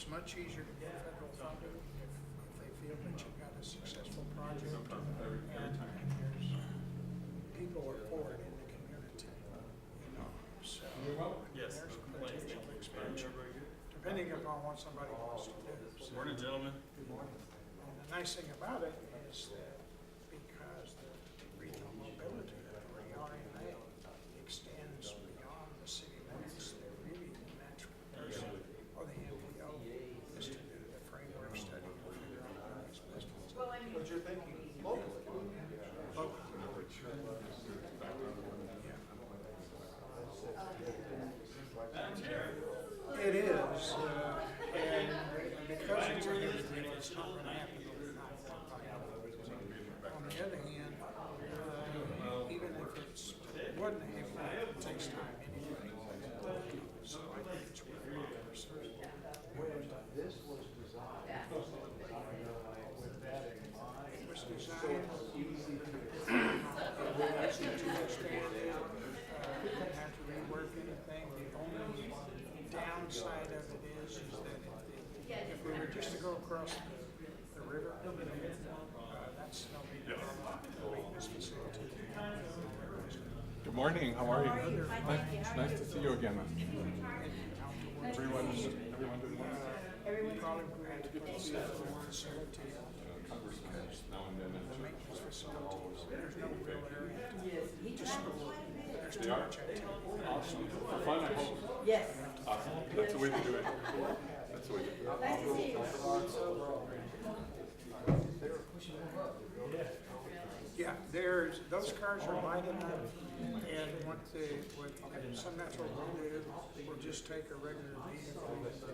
it's much easier to get federal funding if they feel that you've got a successful project and there's people are for it in the community, you know. So Yes. there's potential expansion, depending upon what somebody wants to do. So, Morning, gentlemen. and the nice thing about it is that because the regional mobility of the RMA extends beyond the city limits, they're really the natural person or the MPO is to do the framework study and figure out how it's best. But you're thinking locally. It is, and because it's a heavy lift, it's not going to happen overnight. On the other hand, even if it's wasn't a heavy lift, it takes time anyway. So I think it's worth it. This was designed with that in mind. It was designed Easy to to expand it. Didn't have to rework anything. The only downside of it is that if we were just to go across the river, that's no big problem. The maintenance facility. Good morning. How are you? Nice to see you again. Everyone doing well? Probably we had to put the facility, Conversations now and then. the maintenance facilities. There's no real area to store. There's too much activity. Awesome. For fun, I hope. Yes. Awesome. That's the way to do it. That's the way to do it. Nice to see you. Yeah, those cars are light enough, and what some natural will do, will just take a regular vehicle,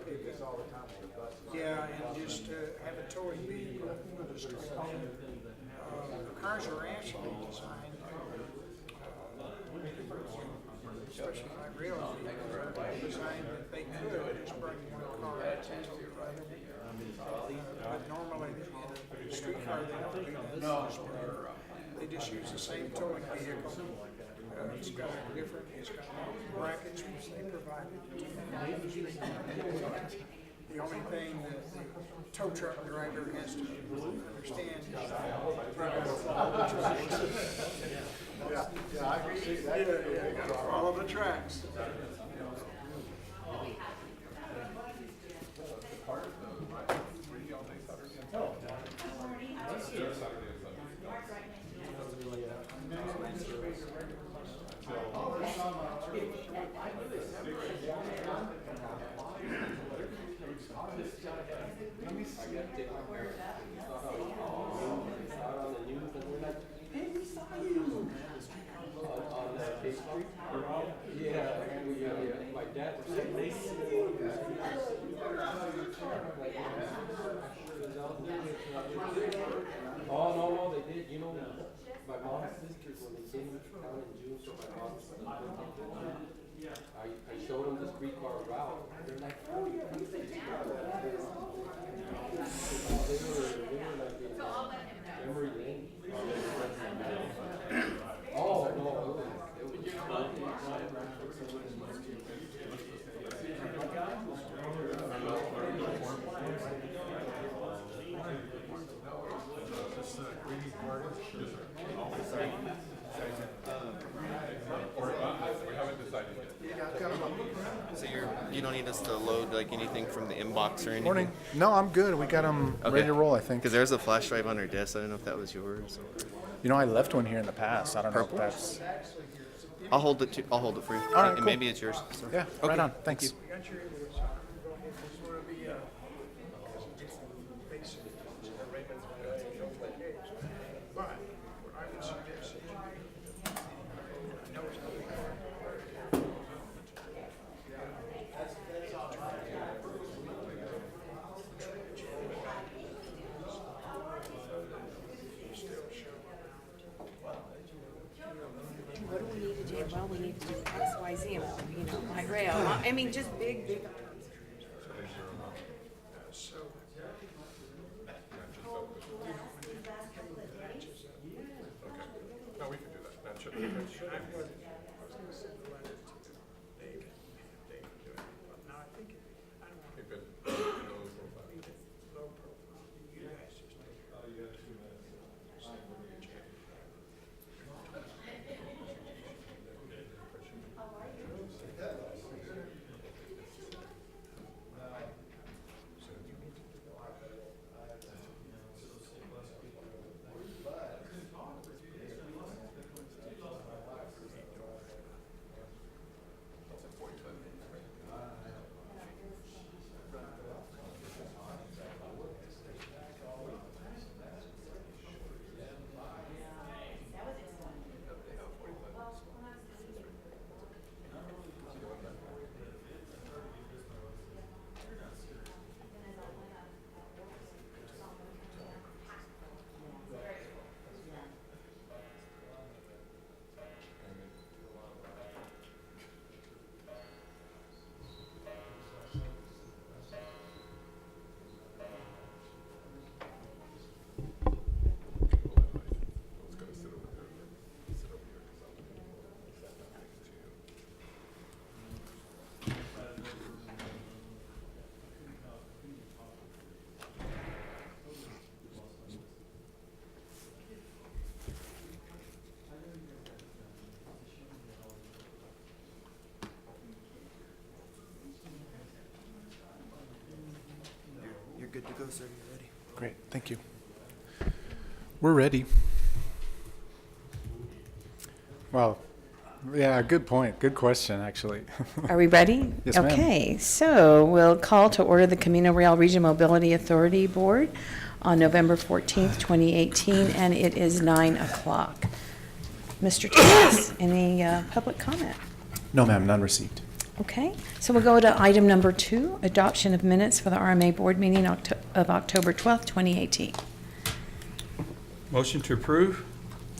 pick it, all the time with the bus. yeah, and just have a towing vehicle, put a straight on it. The cars are actually designed, especially like rail vehicles, are designed that they could just bring one car and tow the other. But normally, in a streetcar, they don't do that. They just use the same towing vehicle. It's got a different, it's got brackets which they provided. The only thing that the tow truck driver has to understand is Yeah, I can see that. follow the tracks. Part of the free all day Saturday and Sunday. Saturday and Sunday. Let me see. Hey, we saw you on that K Street. Yeah, my dad was saying they see you. Oh no, they did. You know, my mom's sisters when they came down in June, so my mom's I showed them the streetcar route. They're like, oh yeah, we say they were like in Memory Lane. Oh no, it was We haven't decided yet. So you don't need us to load like anything from the inbox or anything? Morning. No, I'm good. We got them ready to roll, I think. Because there's a flash drive on our desk. I don't know if that was yours. Or... You know, I left one here in the past. I don't Purple? know if that's... I'll hold it. I'll hold it for you. All right, And cool. maybe it's yours. So. Yeah, Okay. right on. Thanks. We got your invoice. Go ahead, this is one of the, basic, but what I would suggest is, I know it's not big. What do we need to do? Well, we need to do X, Y, Z, you know, by rail. I mean, just big. So, No, we can do that. That should be. I was gonna send a letter to Dave, Dave do it, but now I think, I don't know. They've been those good to go, sir. You ready? Great, thank you. We're ready. Well, yeah, good point. Good question, actually. Are we ready? Yes, ma'am. Okay, so we'll call to order the Camino Real Regional Mobility Authority Board on November 14th, 2018, and it is 9 o'clock. Mr. Thomas, any public comment? No, ma'am, none received. Okay, so we'll go to item number 2, adoption of minutes for the RMA board meeting of October 12th, 2018. Motion to approve?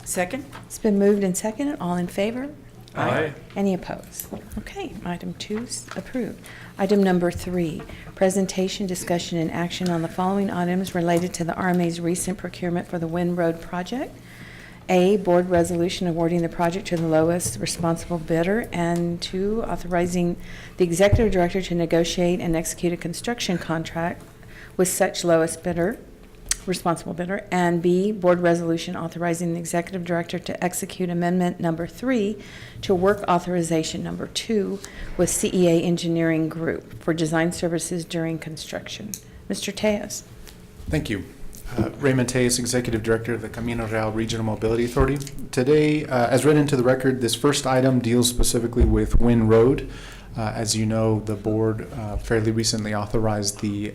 Second? It's been moved and seconded. All in favor? Aye. Any opposed? Okay, item 2 is approved. Item number 3, presentation, discussion, and action on the following items related to the RMA's recent procurement for the Wind Road project. A, board resolution awarding the project to the lowest responsible bidder, and 2, authorizing the executive director to negotiate and execute a construction contract with such lowest bidder, responsible bidder, and B, board resolution authorizing the executive director to execute amendment number 3 to work authorization number 2 with CEA Engineering Group for design services during construction. Mr. Tejas. Thank you. Raymond Tejas, Executive Director of the Camino Real Regional Mobility Authority. Today, as read into the record, this first item deals specifically with Wind Road. As you know, the board fairly recently authorized the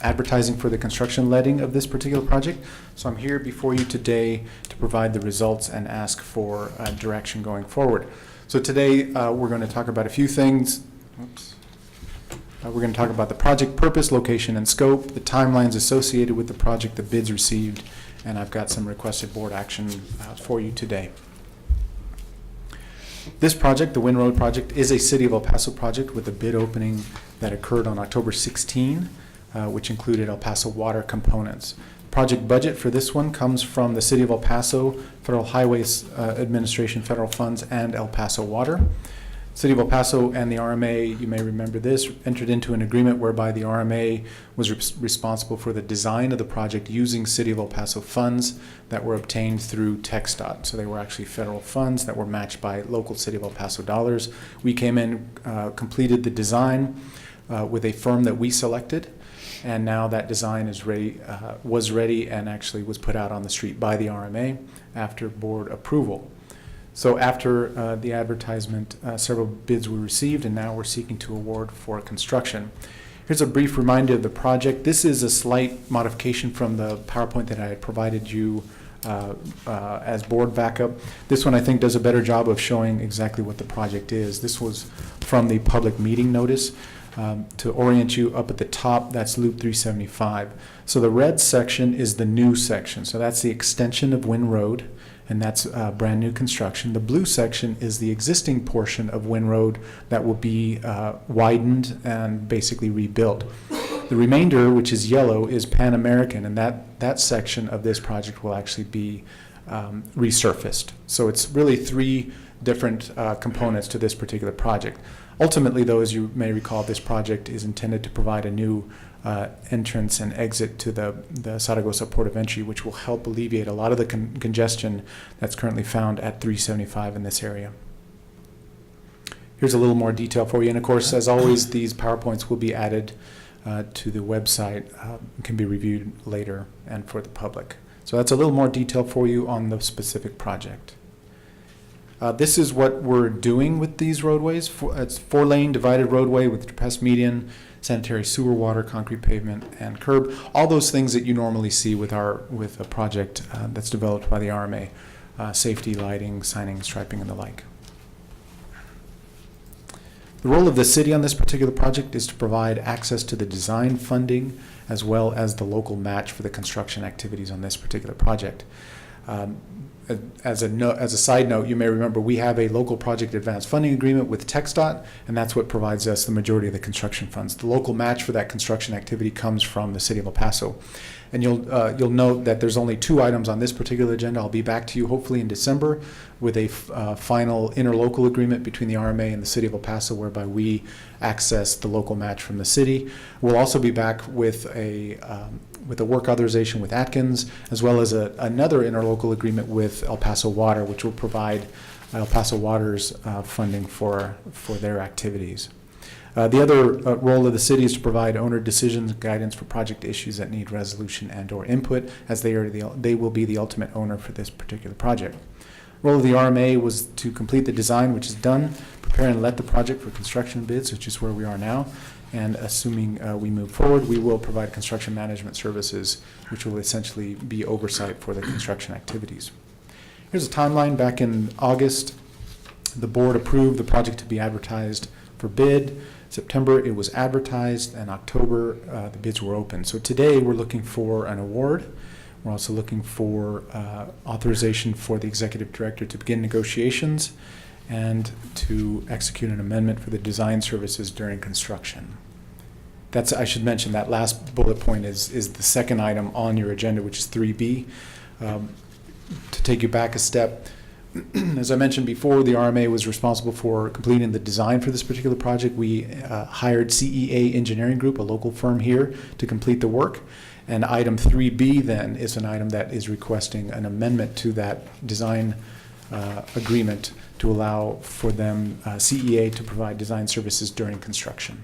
advertising for the construction letting of this particular project. So I'm here before you today to provide the results and ask for direction going forward. So today, we're going to talk about a few things. Oops. We're going to talk about the project purpose, location, and scope, the timelines associated with the project, the bids received, and I've got some requested board action for you today. This project, the Wind Road project, is a City of El Paso project with a bid opening that occurred on October 16, which included El Paso water components. Project budget for this one comes from the City of El Paso, Federal Highways Administration, federal funds, and El Paso Water. City of El Paso and the RMA, you may remember this, entered into an agreement whereby the RMA was responsible for the design of the project using City of El Paso funds that were obtained through TxDOT. So they were actually federal funds that were matched by local City of El Paso dollars. We came in, completed the design with a firm that we selected, and now that design is ready, was ready and actually was put out on the street by the RMA after board approval. So after the advertisement, several bids were received, and now we're seeking to award for construction. Here's a brief reminder of the project. This is a slight modification from the PowerPoint that I had provided you as board backup. This one, I think, does a better job of showing exactly what the project is. This was from the public meeting notice. To orient you, up at the top, that's Loop 375. So the red section is the new section. So that's the extension of Wind Road, and that's brand new construction. The blue section is the existing portion of Wind Road that will be widened and basically rebuilt. The remainder, which is yellow, is Pan American, and that section of this project will actually be resurfaced. So it's really 3 different components to this particular project. Ultimately, though, as you may recall, this project is intended to provide a new entrance and exit to the Zaragoza port of entry, which will help alleviate a lot of the congestion that's currently found at 375 in this area. Here's a little more detail for you. And of course, as always, these PowerPoints will be added to the website, can be reviewed later and for the public. So that's a little more detail for you on the specific project. This is what we're doing with these roadways. It's 4-lane divided roadway with depressed median, sanitary sewer, water, concrete pavement, and curb. All those things that you normally see with a project that's developed by the RMA. Safety, lighting, signing, striping, and the like. The role of the city on this particular project is to provide access to the design funding as well as the local match for the construction activities on this particular project. As a side note, you may remember we have a local project advance funding agreement with TxDOT, and that's what provides us the majority of the construction funds. The local match for that construction activity comes from the City of El Paso. And you'll note that there's only 2 items on this particular agenda. I'll be back to you hopefully in December with a final interlocal agreement between the RMA and the City of El Paso, whereby we access the local match from the city. We'll also be back with a work authorization with Atkins, as well as another interlocal agreement with El Paso Water, which will provide El Paso Water's funding for their activities. The other role of the city is to provide owner decisions and guidance for project issues that need resolution and/or input, as they will be the ultimate owner for this particular project. Role of the RMA was to complete the design, which is done, prepare and let the project for construction bids, which is where we are now, and assuming we move forward, we will provide construction management services, which will essentially be oversight for the construction activities. Here's a timeline. Back in August, the board approved the project to be advertised for bid. September, it was advertised, and October, the bids were open. So today, we're looking for an award. We're also looking for authorization for the executive director to begin negotiations and to execute an amendment for the design services during construction. I should mention that last bullet point is the second item on your agenda, which is 3B. To take you back a step, as I mentioned before, the RMA was responsible for completing the design for this particular project. We hired CEA Engineering Group, a local firm here, to complete the work. And item 3B then is an item that is requesting an amendment to that design agreement to allow for them, CEA, to provide design services during construction.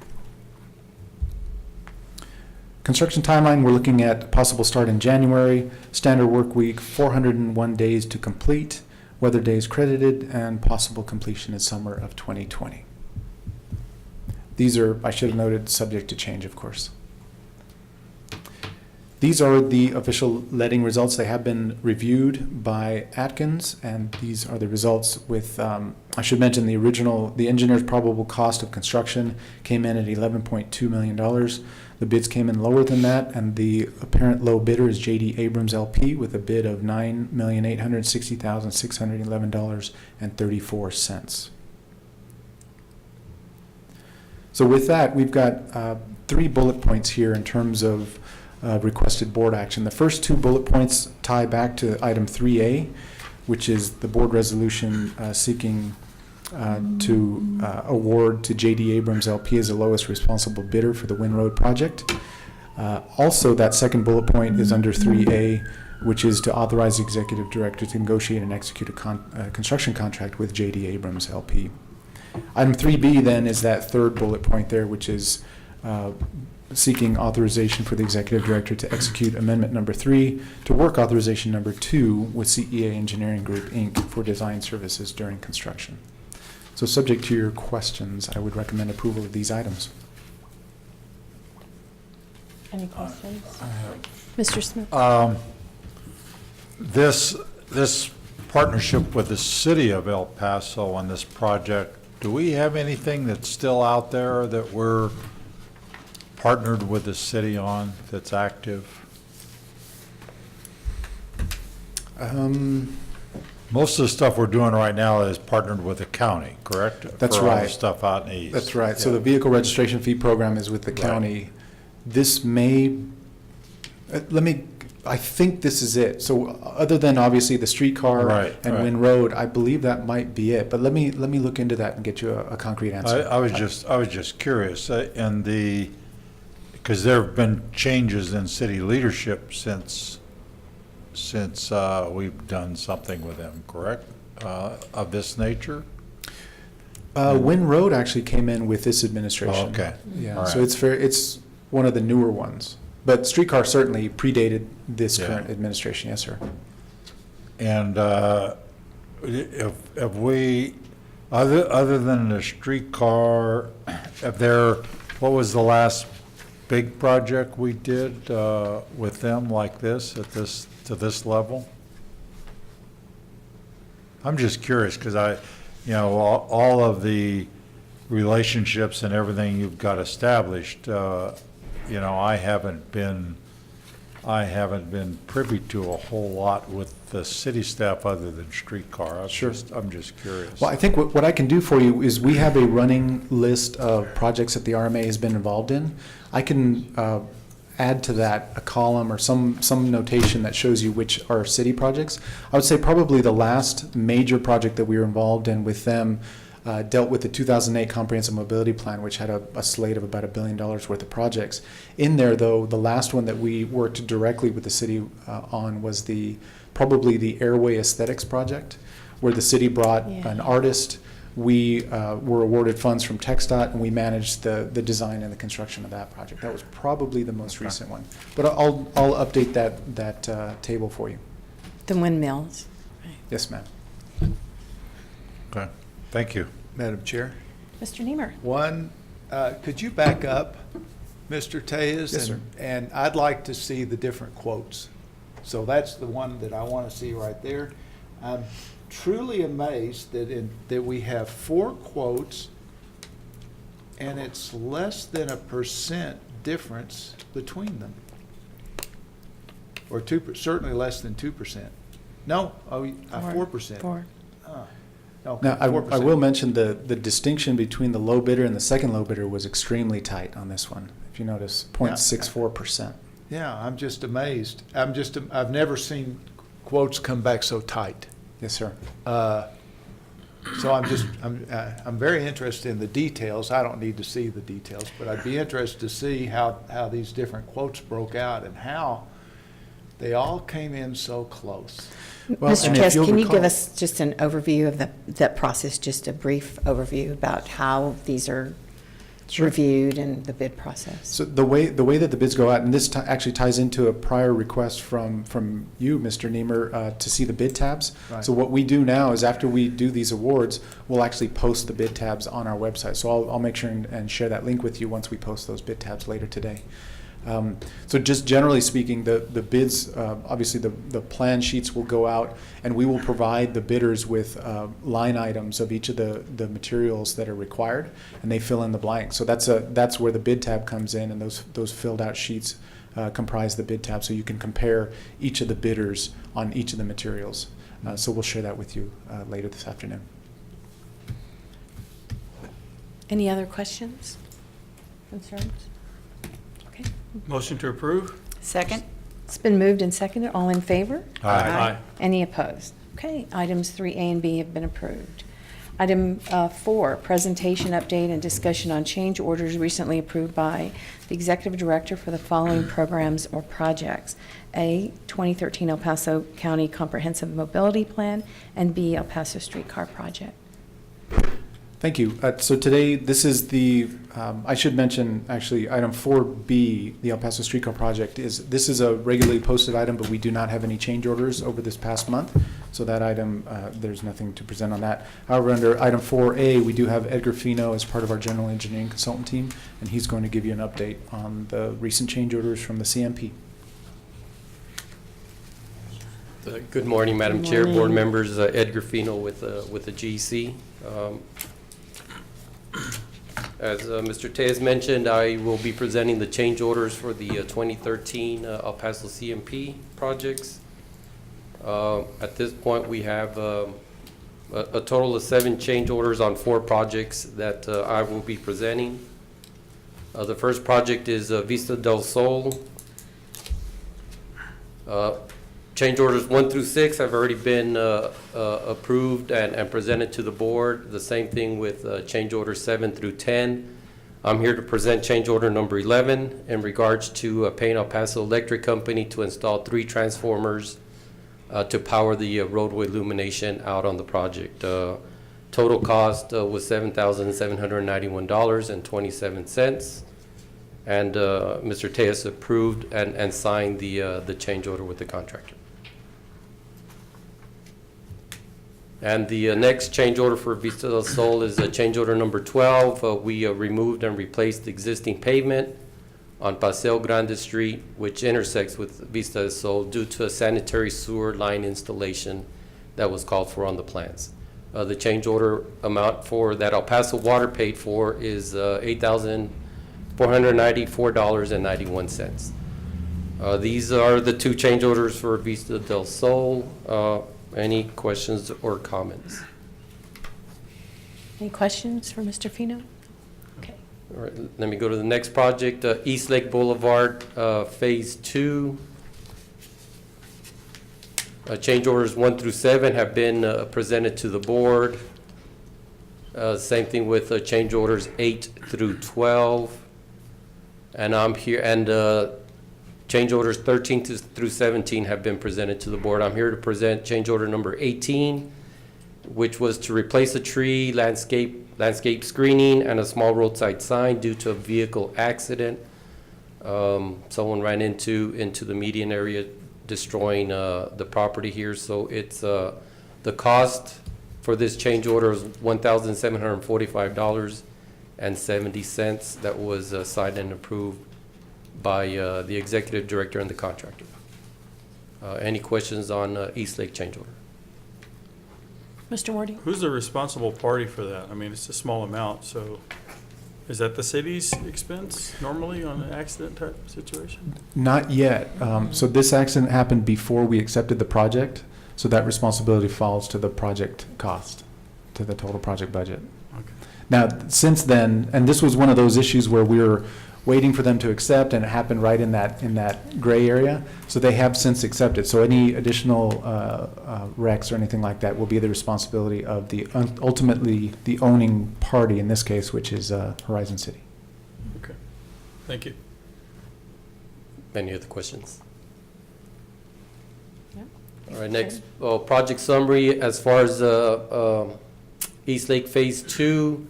Construction timeline, we're looking at possible start in January, standard work week, 401 days to complete, weather days credited, and possible completion in summer of 2020. These are, I should have noted, subject to change, of course. These are the official letting results. They have been reviewed by Atkins, and these are the results with, I should mention the engineer's probable cost of construction came in at $11.2 million. The bids came in lower than that, and the apparent low bidder is J.D. Abrams LP with a bid of $9,860,611.34. So with that, we've got 3 bullet points here in terms of requested board action. The first 2 bullet points tie back to item 3A, which is the board resolution seeking to award to J.D. Abrams LP as the lowest responsible bidder for the Wynn Road project. Also, that second bullet point is under 3A, which is to authorize the executive director to negotiate and execute a construction contract with J.D. Abrams LP. Item 3B then is that third bullet point there, which is seeking authorization for the executive director to execute amendment number 3 to work authorization number 2 with CEA Engineering Group, Inc. for design services during construction. So subject to your questions, I would recommend approval of these items. Any questions? Mr. Smith? This partnership with the city of El Paso on this project, do we have anything that's still out there that we're partnered with the city on that's active? Most of the stuff we're doing right now is partnered with the county, correct? That's For all the right. stuff out in the east. That's right. So Yeah. the vehicle registration fee program is with the county. This may, I think this is it. So other than obviously the streetcar and right. Wynn Road, I believe that might be it. But let me look into that and get you a concrete answer. I was just curious, because there have been changes in city leadership since we've done something with them, correct? Of this nature? Wynn Road actually came in with this administration. Oh, okay. Yeah, All so right. it's one of the newer ones. But streetcar certainly predated this Yeah. current administration, yes, sir. And if we, other than the streetcar, what was the last big project we did with them like this, to this level? I'm just curious, because all of the relationships and everything you've got established, I haven't been privy to a whole lot with the city staff other than streetcar. Sure. I'm just curious. Well, I think what I can do for you is we have a running list of projects that the RMA has been involved in. I can add to that a column or some notation that shows you which are city projects. I would say probably the last major project that we were involved in with them dealt with the 2008 Comprehensive Mobility Plan, which had a slate of about $1 billion worth of projects. In there, though, the last one that we worked directly with the city on was probably the Airway Aesthetics project, where the city brought an artist we were awarded funds from TxDOT, and we managed the design and the construction of that project. That was probably the most recent one. But I'll update that table for you. The windmills. Yes, ma'am. Okay, thank you. Madam Chair, Mr. Niemer. one, could you back up, Mr. Tejas? Yes, sir. And I'd like to see the different quotes. So that's the one that I want to see right there. I'm truly amazed that we have 4 quotes, and it's less than 1% difference between them. Or 2%, certainly less than 2%. No, 4%. 4. Okay, Now, I 4%. will mention the distinction between the low bidder and the second low bidder was extremely tight on this one. If you notice, 0.64%. Yeah, I'm just amazed. I've never seen quotes come back so tight. Yes, sir. So I'm very interested in the details. I don't need to see the details, but I'd be interested to see how these different quotes broke out and how they all came in so close. Well, Mr. and if Tess, you'll can you give recall- us just an overview of that process, just a brief overview about how these are reviewed and the bid process? So the way that the bids go out, and this actually ties into a prior request from you, Mr. Niemer, to see the bid tabs. Right. So what we do now is after we do these awards, we'll actually post the bid tabs on our website. So I'll make sure and share that link with you once we post those bid tabs later today. So just generally speaking, the bids, obviously the plan sheets will go out, and we will provide the bidders with line items of each of the materials that are required, and they fill in the blanks. So that's where the bid tab comes in, and those filled out sheets comprise the bid tab, so you can compare each of the bidders on each of the materials. So we'll share that with you later this afternoon. Any other questions, concerns? Okay. Motion to approve? Second? It's been moved and seconded. All in favor? Aye. Any opposed? Okay, items 3A and B have been approved. Item 4, presentation, update, and discussion on change orders recently approved by the Executive Director for the following programs or projects. A, 2013 El Paso County Comprehensive Mobility Plan, and B, El Paso Streetcar Project. Thank you. So today, this is I should mention, actually, item 4B, the El Paso Streetcar Project, this is a regularly posted item, but we do not have any change orders over this past month. So that item, there's nothing to present on that. However, under item 4A, we do have Edgar Fino as part of our general engineering consultant team, and he's going to give you an update on the recent change orders from the CMP. Good morning, Madam Good Chair, board morning. members. Edgar Fino with the GC. As Mr. Tejas mentioned, I will be presenting the change orders for the 2013 El Paso CMP projects. At this point, we have a total of 7 change orders on 4 projects that I will be presenting. The first project is Vista del Sol. Change orders 1 through 6 have already been approved and presented to the board. The same thing with change orders 7 through 10. I'm here to present change order number 11 in regards to Payne El Paso Electric Company to install 3 transformers to power the roadway illumination out on the project. Total cost was $7,791.27. And Mr. Tejas approved and signed the change order with the contractor. And the next change order for Vista del Sol is change order number 12. We removed and replaced the existing pavement on Paseo Grande Street, which intersects with Vista del Sol due to a sanitary sewer line installation that was called for on the plans. The change order amount for that El Paso Water paid for is $8,494.91. These are the 2 change orders for Vista del Sol. Any questions or comments? Any questions for Mr. Fino? Okay. All right, let me go to the next project, East Lake Boulevard, Phase 2. Change orders 1 through 7 have been presented to the board. Same thing with change orders 8 through 12. And I'm here, and change orders 13 through 17 have been presented to the board. I'm here to present change order number 18, which was to replace a tree, landscape screening, and a small roadside sign due to a vehicle accident. Someone ran into the median area, destroying the property here. So it's the cost for this change order is $1,745.70. That was signed and approved by the executive director and the contractor. Any questions on East Lake change order? Mr. Wardy? Who's the responsible party for that? I mean, it's a small amount, so is that the city's expense normally on an accident type situation? Not yet. So this accident happened before we accepted the project, so that responsibility falls to the project cost, to the total project budget. Okay. Now, since then, and this was one of those issues where we were waiting for them to accept, and it happened right in that gray area, so they have since accepted. So any additional wrecks or anything like that will be the responsibility of the ultimately the owning party in this case, which is Horizon City. Okay. Thank you. Any other questions? Yep. All right, next, project summary. As far as East Lake Phase 2,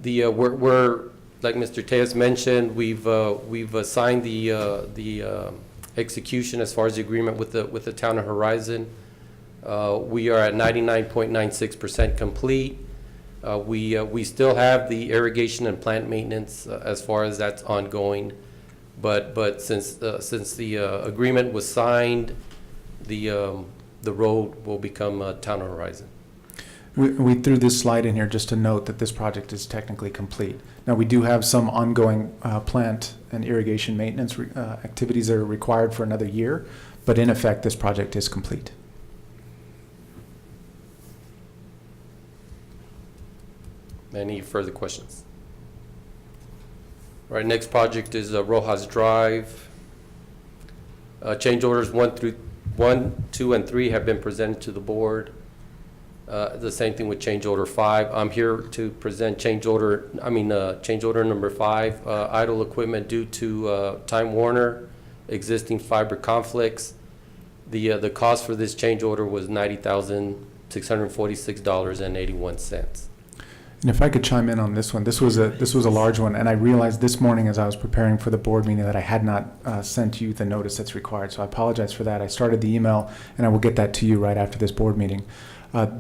we're like Mr. Tejas mentioned, we've signed the execution as far as the agreement with the town of Horizon. We are at 99.96% complete. We still have the irrigation and plant maintenance as far as that's ongoing, but since the agreement was signed, the road will become town of Horizon. We threw this slide in here just to note that this project is technically complete. Now, we do have some ongoing plant and irrigation maintenance activities that are required for another year, but in effect, this project is complete. Any further questions? All right, next project is Rojas Drive. Change orders 1, 2, and 3 have been presented to the board. The same thing with change order 5. I'm here to present change order number 5, idle equipment due to Time Warner, existing fiber conflicts. The cost for this change order was $90,646.81. And if I could chime in on this one, this was a large one, and I realized this morning as I was preparing for the board meeting that I had not sent you the notice that's required. So I apologize for that. I started the email, and I will get that to you right after this board meeting.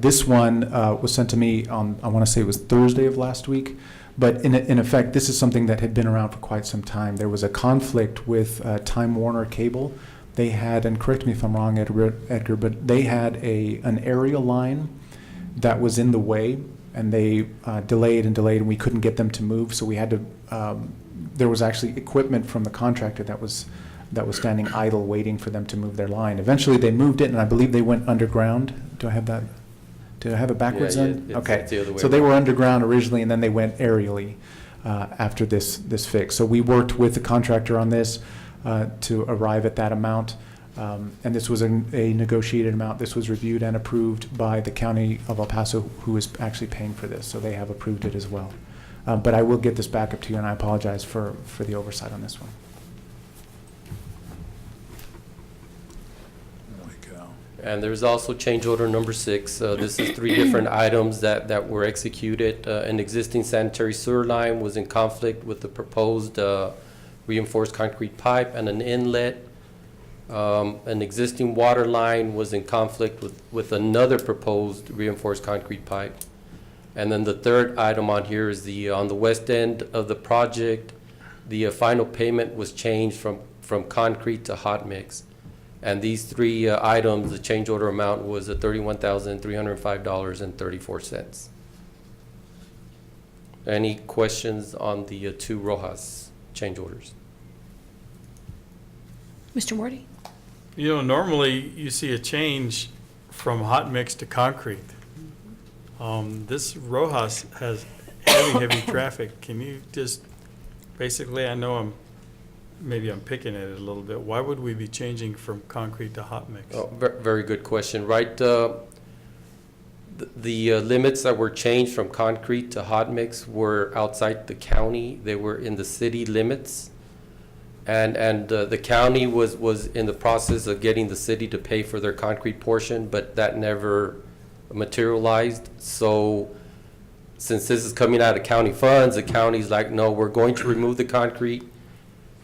This one was sent to me on, I want to say it was Thursday of last week, but in effect, this is something that had been around for quite some time. There was a conflict with Time Warner Cable. They had, and correct me if I'm wrong, Edgar, but they had an aerial line that was in the way, and they delayed, and we couldn't get them to move, so we had to, there was actually equipment from the contractor that was standing idle waiting for them to move their line. Eventually, they moved it, and I believe they went underground. Do I have that? Did I have it backwards then? Okay. It's the other way So they around. were underground originally, and then they went aerially after this fix. So we worked with the contractor on this to arrive at that amount. And this was a negotiated amount. This was reviewed and approved by the county of El Paso, who is actually paying for this. So they have approved it as well. But I will get this back up to you, and I apologize for the oversight on this one. And there's also change order number 6. This is 3 different items that were executed. An existing sanitary sewer line was in conflict with the proposed reinforced concrete pipe and an inlet. An existing water line was in conflict with another proposed reinforced concrete pipe. And then the third item on here is on the west end of the project, the final payment was changed from concrete to hot mix. And these 3 items, the change order amount was $31,305.34. Any questions on the 2 Rojas change orders? Mr. Wardy? You know, normally you see a change from hot mix to concrete. This Rojas has heavy traffic. Can you just, basically, I know maybe I'm picking at it a little bit. Why would we be changing from concrete to hot mix? Oh, very good question. Right, the limits that were changed from concrete to hot mix were outside the county. They were in the city limits. And the county was in the process of getting the city to pay for their concrete portion, but that never materialized. So since this is coming out of county funds, the county's like, no, we're going to remove the concrete,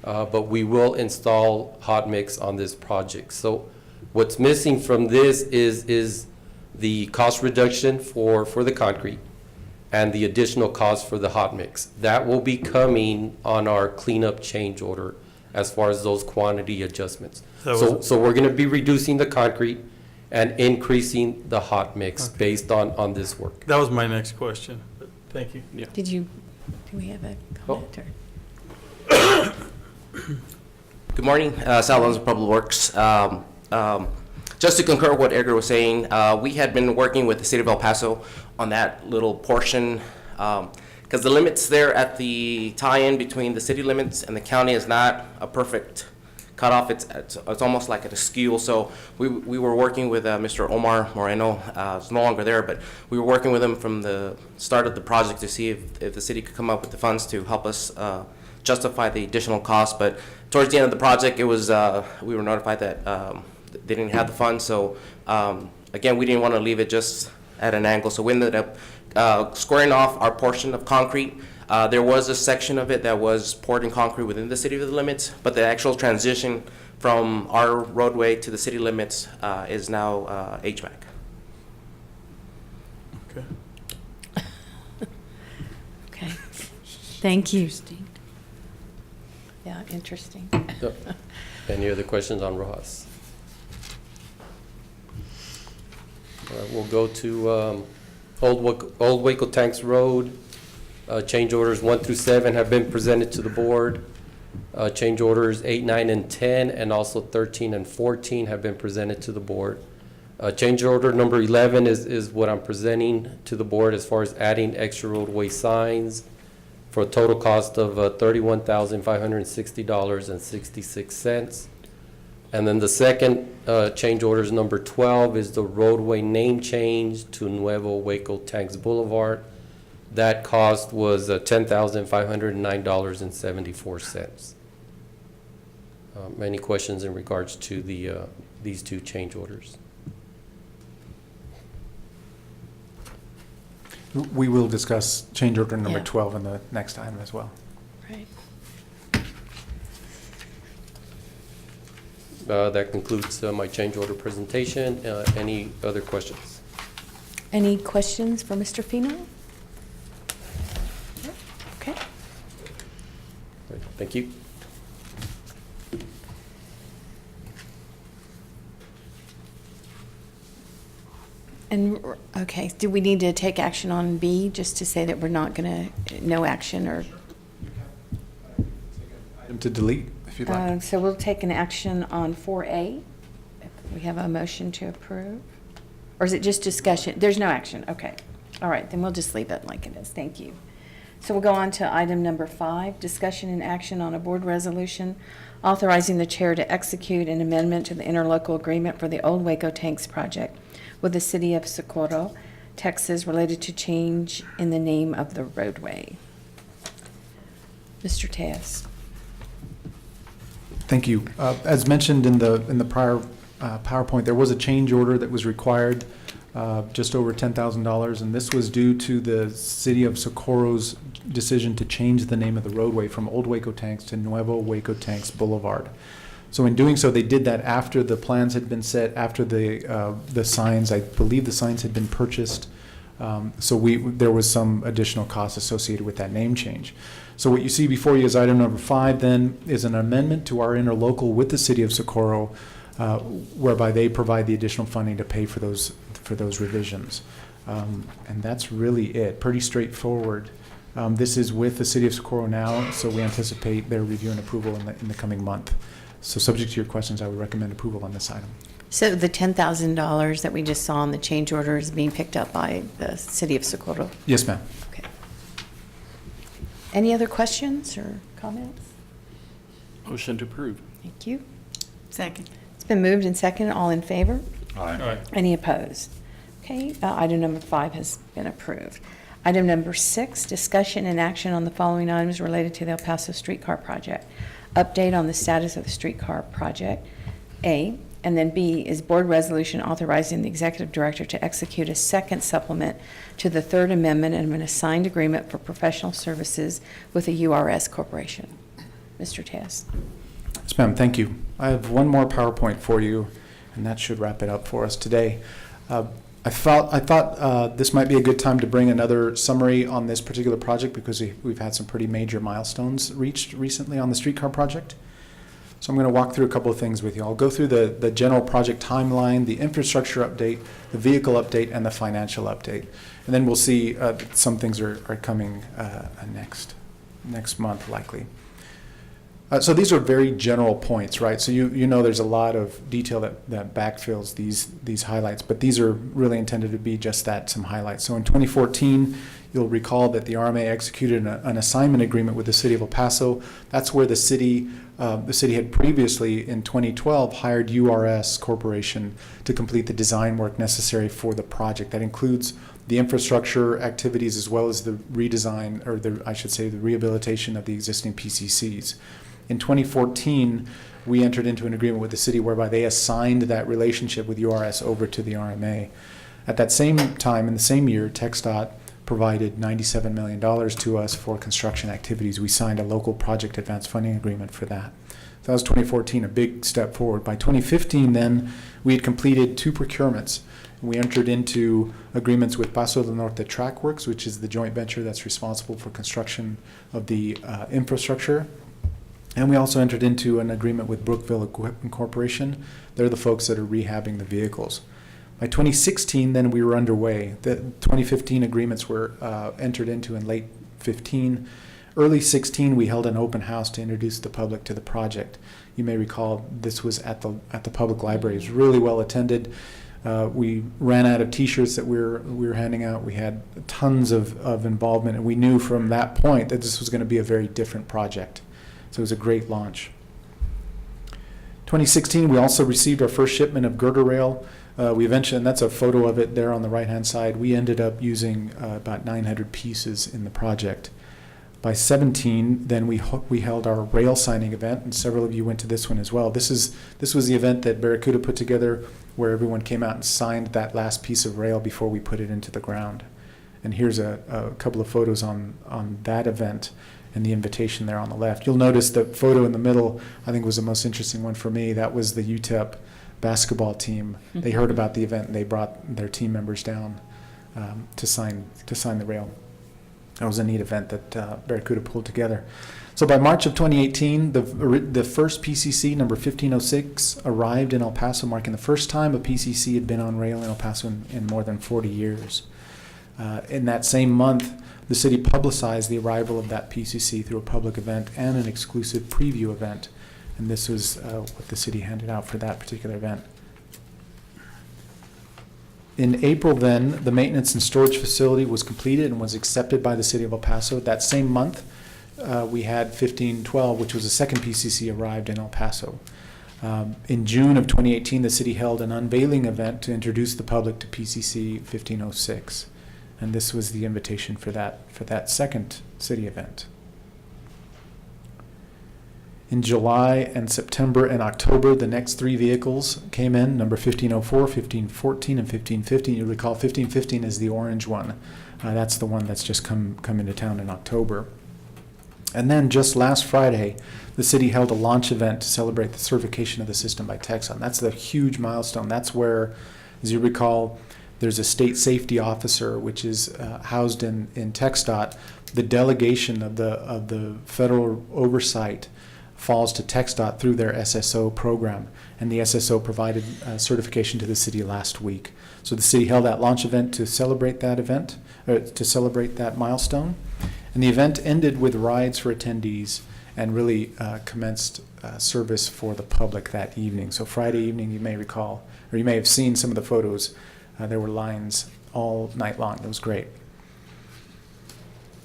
but we will install hot mix on this project. So what's missing from this is the cost reduction for the concrete and the additional cost for the hot mix. That will be coming on our cleanup change order as far as those quantity adjustments. So we're gonna be reducing the concrete and increasing the hot mix based on this work. That was my next question, but thank you. Do we have a comment? Or- Good morning, Sal Alonso, Public Works. Just to concur with what Edgar was saying, we had been working with the city of El Paso on that little portion, because the limits there at the tie-in between the city limits and the county is not a perfect cutoff. It's almost like an askew. So we were working with Mr. Omar Moreno. It's no longer there, but we were working with him from the start of the project to see if the city could come up with the funds to help us justify the additional cost. But towards the end of the project, it was we were notified that they didn't have the funds. So again, we didn't want to leave it just at an angle. So we ended up squaring off our portion of concrete. There was a section of it that was poured in concrete within the city limits, but the actual transition from our roadway to the city limits is now HVAC. Okay. Okay, thank you. Yeah, interesting. So, any other questions on Rojas? All right, we'll go to Old Waco Tanks Road. Change orders 1 through 7 have been presented to the board. Change orders 8, 9, and 10, and also 13 and 14 have been presented to the board. Change order number 11 is what I'm presenting to the board as far as adding extra roadway signs for a total cost of $31,560.66. And then the second change order is number 12 is the roadway name change to Nuevo Waco Tanks Boulevard. That cost was $10,509.74. Any questions in regards to these two change orders? We will discuss change order number Yeah. 12 in the next item as well. Right. That concludes my change order presentation. Any other questions? Any questions for Mr. Fino? Okay. Right, thank you. And, okay, do we need to take action on B, just to say that we're not gonna, no action, or? Item to delete, if you'd like. So we'll take an action on 4A. We have a motion to approve? Or is it just discussion? There's no action, okay. All right, then we'll just leave it like it is, thank you. So we'll go on to item number 5, discussion and action on a board resolution authorizing the chair to execute an amendment to the interlocal agreement for the Old Waco Tanks project with the city of Socorro, Texas, related to change in the name of the roadway. Mr. Tejas. Thank you. As mentioned in the prior PowerPoint, there was a change order that was required, just over $10,000, and this was due to the city of Socorro's decision to change the name of the roadway from Old Waco Tanks to Nuevo Waco Tanks Boulevard. So in doing so, they did that after the plans had been set, after the signs, I believe the signs had been purchased. So there was some additional cost associated with that name change. So what you see before you is item number 5 then is an amendment to our interlocal with the city of Socorro, whereby they provide the additional funding to pay for those revisions. And that's really it, pretty straightforward. This is with the city of Socorro now, so we anticipate their review and approval in the coming month. So subject to your questions, I would recommend approval on this item. So the $10,000 that we just saw in the change order is being picked up by the city of Socorro? Yes, ma'am. Okay. Any other questions or comments? Motion to approve. Thank you. Second. It's been moved and seconded. All in favor? All right. Any opposed? Okay, item number 5 has been approved. Item number 6, discussion and action on the following items related to the El Paso streetcar project. Update on the status of the streetcar project. A, And then B is Board Resolution authorizing the Executive Director to execute a second supplement to the Third Amendment of an assigned agreement for professional services with the URS Corporation. Mr. Tess. Yes, ma'am, thank you. I have one more PowerPoint for you, and that should wrap it up for us today. I thought this might be a good time to bring another summary on this particular project because we've had some pretty major milestones reached recently on the streetcar project. So I'm going to walk through a couple of things with you. I'll go through the general project timeline, the infrastructure update, the vehicle update, and the financial update. And then we'll see some things are coming next month likely. So these are very general points, right? So you know there's a lot of detail that backfills these highlights, but these are really intended to be just that, some highlights. So in 2014, you'll recall that the RMA executed an assignment agreement with the city of El Paso. That's where the city had previously, in 2012, hired URS Corporation to complete the design work necessary for the project. That includes the infrastructure activities as well as the redesign, or the rehabilitation of the existing PCCs. In 2014, we entered into an agreement with the city whereby they assigned that relationship with URS over to the RMA. At that same time, in the same year, TxDOT provided $97 million to us for construction activities. We signed a local project advance funding agreement for that. So that was 2014, a big step forward. By 2015, then, we had completed 2 procurements. We entered into agreements with Paso del Norte Track Works, which is the joint venture that's responsible for construction of the infrastructure. And we also entered into an agreement with Brookville Equipment Corporation. They're the folks that are rehabbing the vehicles. By 2016, then we were underway. The 2015 agreements were entered into in late 15. Early 16, we held an open house to introduce the public to the project. You may recall this was at the public library. It was really well attended. We ran out of T-shirts that we were handing out. We had tons of involvement, and we knew from that point that this was going to be a very different project. So it was a great launch. 2016, we also received our first shipment of girder rail. We eventually, and that's a photo of it there on the right-hand side, we ended up using about 900 pieces in the project. By 17, then we held our rail signing event, and several of you went to this one as well. This was the event that Barracuda put together where everyone came out and signed that last piece of rail before we put it into the ground. And here's a couple of photos on that event and the invitation there on the left. You'll notice the photo in the middle, I think, was the most interesting one for me. That was the UTEP basketball team. They heard about the event and they brought their team members down to sign the rail. That was a neat event that Barracuda pulled together. So by March of 2018, the first PCC, number 1506, arrived in El Paso, marking the first time a PCC had been on rail in El Paso in more than 40 years. In that same month, the city publicized the arrival of that PCC through a public event and an exclusive preview event. And this was what the city handed out for that particular event. In April then, the maintenance and storage facility was completed and was accepted by the city of El Paso. That same month, we had 1512, which was the second PCC arrived in El Paso. In June of 2018, the city held an unveiling event to introduce the public to PCC 1506. And this was the invitation for that second city event. In July and September and October, the next 3 vehicles came in, number 1504, 1514, and 1515. You recall 1515 is the orange one. That's the one that's just come into town in October. And then just last Friday, the city held a launch event to celebrate the certification of the system by TxDOT. That's the huge milestone. That's where, as you recall, there's a state safety officer, which is housed in TxDOT. The delegation of the federal oversight falls to TxDOT through their SSO program, and the SSO provided certification to the city last week. So the city held that launch event to celebrate that event, to celebrate that milestone, and the event ended with rides for attendees and really commenced service for the public that evening. So Friday evening, you may recall, or you may have seen some of the photos. There were lines all night long. It was great.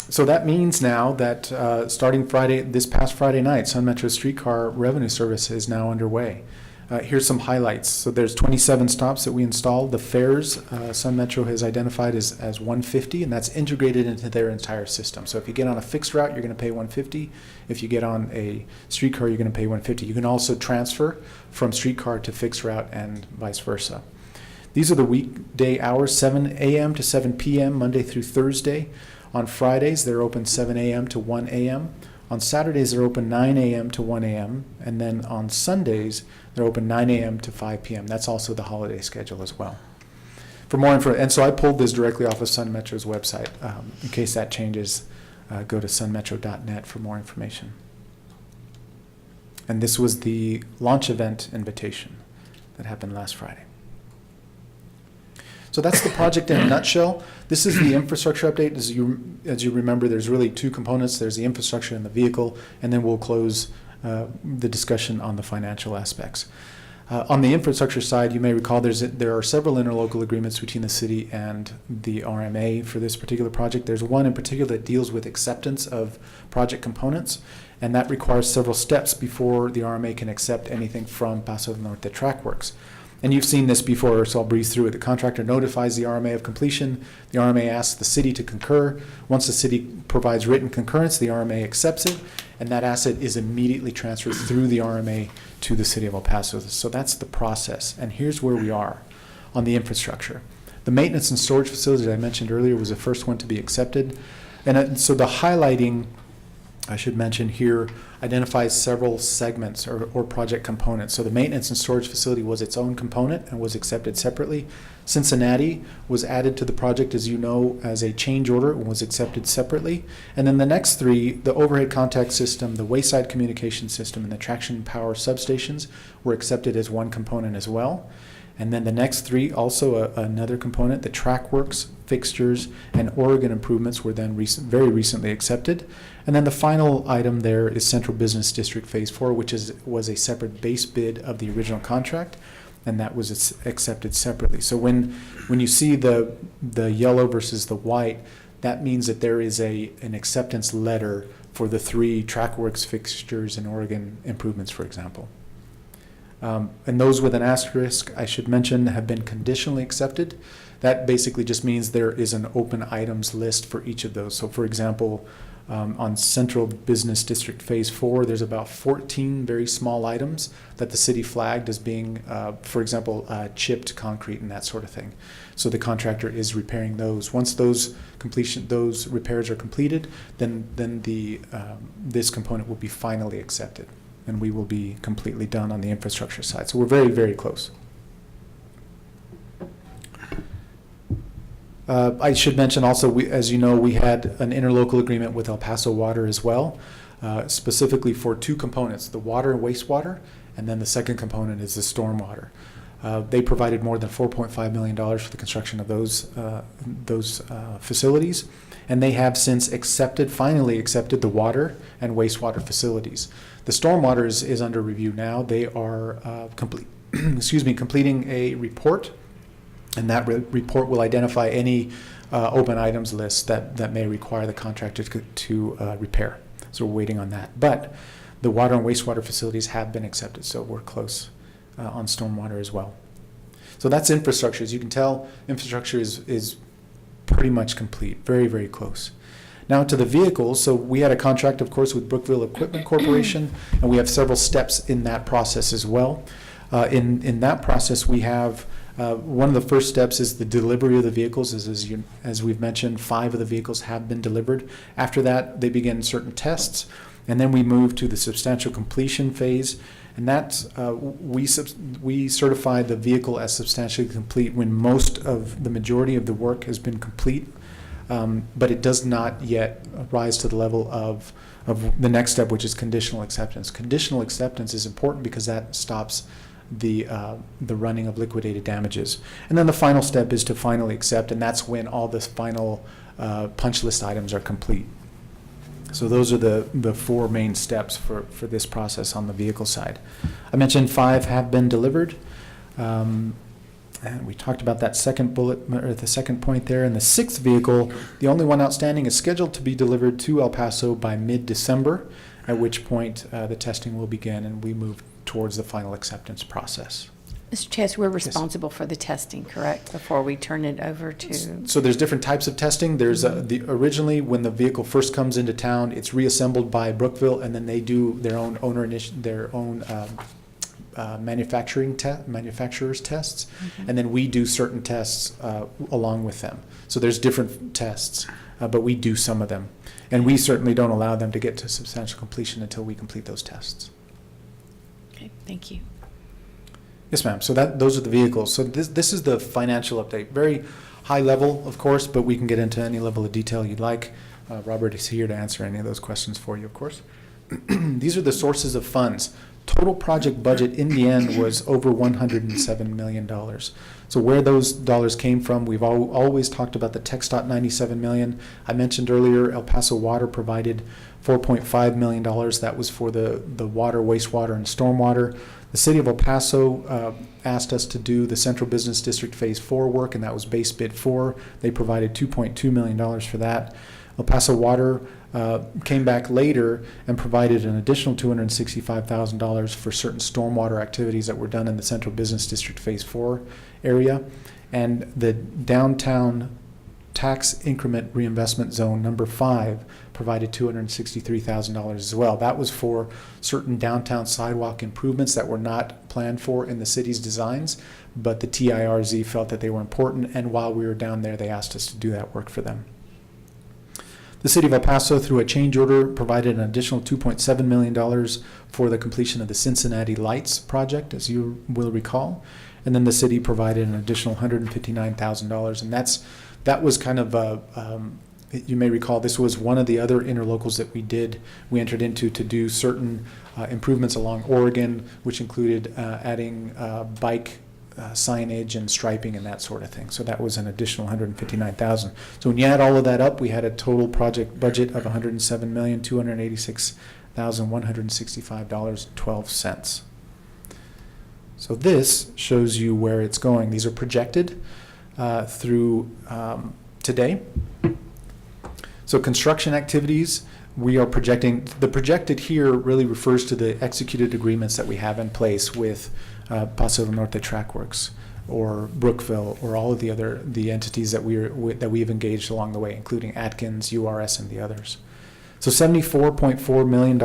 So that means now that starting this past Friday night, Sun Metro Streetcar Revenue Service is now underway. Here's some highlights. So there's 27 stops that we installed. The fares, Sun Metro has identified as 150, and that's integrated into their entire system. So if you get on a fixed route, you're going to pay 150. If you get on a streetcar, you're going to pay 150. You can also transfer from streetcar to fixed route and vice versa. These are the weekday hours, 7 a.m. to 7 p.m., Monday through Thursday. On Fridays, they're open 7 a.m. to 1 a.m. On Saturdays, they're open 9 a.m. to 1 a.m. And then on Sundays, they're open 9 a.m. to 5 p.m. That's also the holiday schedule as well. For more info, and so I pulled this directly off of Sun Metro's website. In case that changes, go to sunmetro.net for more information. And this was the launch event invitation that happened last Friday. So that's the project in a nutshell. This is the infrastructure update. As you remember, there's really two components. There's the infrastructure and the vehicle, and then we'll close the discussion on the financial aspects. On the infrastructure side, you may recall there are several interlocal agreements between the city and the RMA for this particular project. There's one in particular that deals with acceptance of project components, and that requires several steps before the RMA can accept anything from Paso del Norte Track Works. And you've seen this before, so I'll breeze through it. The contractor notifies the RMA of completion. The RMA asks the city to concur. Once the city provides written concurrence, the RMA accepts it, and that asset is immediately transferred through the RMA to the city of El Paso. So that's the process. And here's where we are on the infrastructure. The maintenance and storage facility that I mentioned earlier was the first one to be accepted. And so the highlighting, I should mention here, identifies several segments or project components. So the maintenance and storage facility was its own component and was accepted separately. Cincinnati was added to the project, as you know, as a change order and was accepted separately. And then the next three, the overhead contact system, the wayside communication system, and the traction power substations were accepted as one component as well. And then the next three, also another component, the track works, fixtures, and Oregon improvements were then very recently accepted. And then the final item there is Central Business District Phase 4, which was a separate base bid of the original contract, and that was accepted separately. So when you see the yellow versus the white, that means that there is an acceptance letter for the three track works, fixtures, and Oregon improvements, for example. And those with an asterisk, I should mention, have been conditionally accepted. That basically just means there is an open items list for each of those. So for example, on Central Business District Phase 4, there's about 14 very small items that the city flagged as being, for example, chipped concrete and that sort of thing. So the contractor is repairing those. Once those repairs are completed, then this component will be finally accepted, and we will be completely done on the infrastructure side. So we're very, very close. I should mention also, as you know, we had an interlocal agreement with El Paso Water as well, specifically for two components, the water and wastewater, and then the second component is the stormwater. They provided more than $4.5 million for the construction of those facilities, and they have since finally accepted the water and wastewater facilities. The stormwater is under review now. They are completing a report, and that report will identify any open items list that may require the contractor to repair. So we're waiting on that. But the water and wastewater facilities have been accepted, so we're close on stormwater as well. So that's infrastructure. As you can tell, infrastructure is pretty much complete, very, very close. Now to the vehicles. So we had a contract, of course, with Brookville Equipment Corporation, and we have several steps in that process as well. In that process, we have one of the first steps is the delivery of the vehicles. As we've mentioned, 5 of the vehicles have been delivered. After that, they begin certain tests, and then we move to the substantial completion phase. And that's we certify the vehicle as substantially complete when the majority of the work has been complete, but it does not yet rise to the level of the next step, which is conditional acceptance. Conditional acceptance is important because that stops the running of liquidated damages. And then the final step is to finally accept, and that's when all the final punch list items are complete. So those are the 4 main steps for this process on the vehicle side. I mentioned 5 have been delivered. And we talked about that second bullet, or the second point there. And the 6th vehicle, the only one outstanding, is scheduled to be delivered to El Paso by mid-December, at which point the testing will begin and we move towards the final acceptance process. Mr. Chess, we're responsible for the testing, correct, before we turn it over to? So there's different types of testing. There's originally when the vehicle first comes into town, it's reassembled by Brookville, and then they do their own manufacturer's tests, and then we do certain tests along with them. So there's different tests, but we do some of them, and we certainly don't allow them to get to substantial completion until we complete those tests. Okay, thank you. Yes, ma'am. So those are the vehicles. So this is the financial update. Very high level, of course, but we can get into any level of detail you'd like. Robert is here to answer any of those questions for you, of course. These are the sources of funds. Total project budget in the end was over $107 million. So where those dollars came from, we've always talked about the TxDOT $97 million. I mentioned earlier El Paso Water provided $4.5 million. That was for the water, wastewater, and stormwater. The city of El Paso asked us to do the Central Business District Phase 4 work, and that was base bid 4. They provided $2.2 million for that. El Paso Water came back later and provided an additional $265,000 for certain stormwater activities that were done in the Central Business District Phase 4 area. And the downtown tax increment reinvestment zone number 5 provided $263,000 as well. That was for certain downtown sidewalk improvements that were not planned for in the city's designs, but the TIRZ felt that they were important, and while we were down there, they asked us to do that work for them. The city of El Paso, through a change order, provided an additional $2.7 million for the completion of the Cincinnati Lights project, as you will recall. And then the city provided an additional $159,000, and that was kind of you may recall, this was one of the other interlocals that we entered into to do certain improvements along Oregon, which included adding bike signage and striping and that sort of thing. So that was an additional $159,000. So when you add all of that up, we had a total project budget of $107,286,165.12. So this shows you where it's going. These are projected through today. So construction activities, we are projecting, the projected here really refers to the executed agreements that we have in place with Paso del Norte Trackworks or Brookville or all of the entities that we've engaged along the way, including Atkins, URS, and the others. So $74.4 million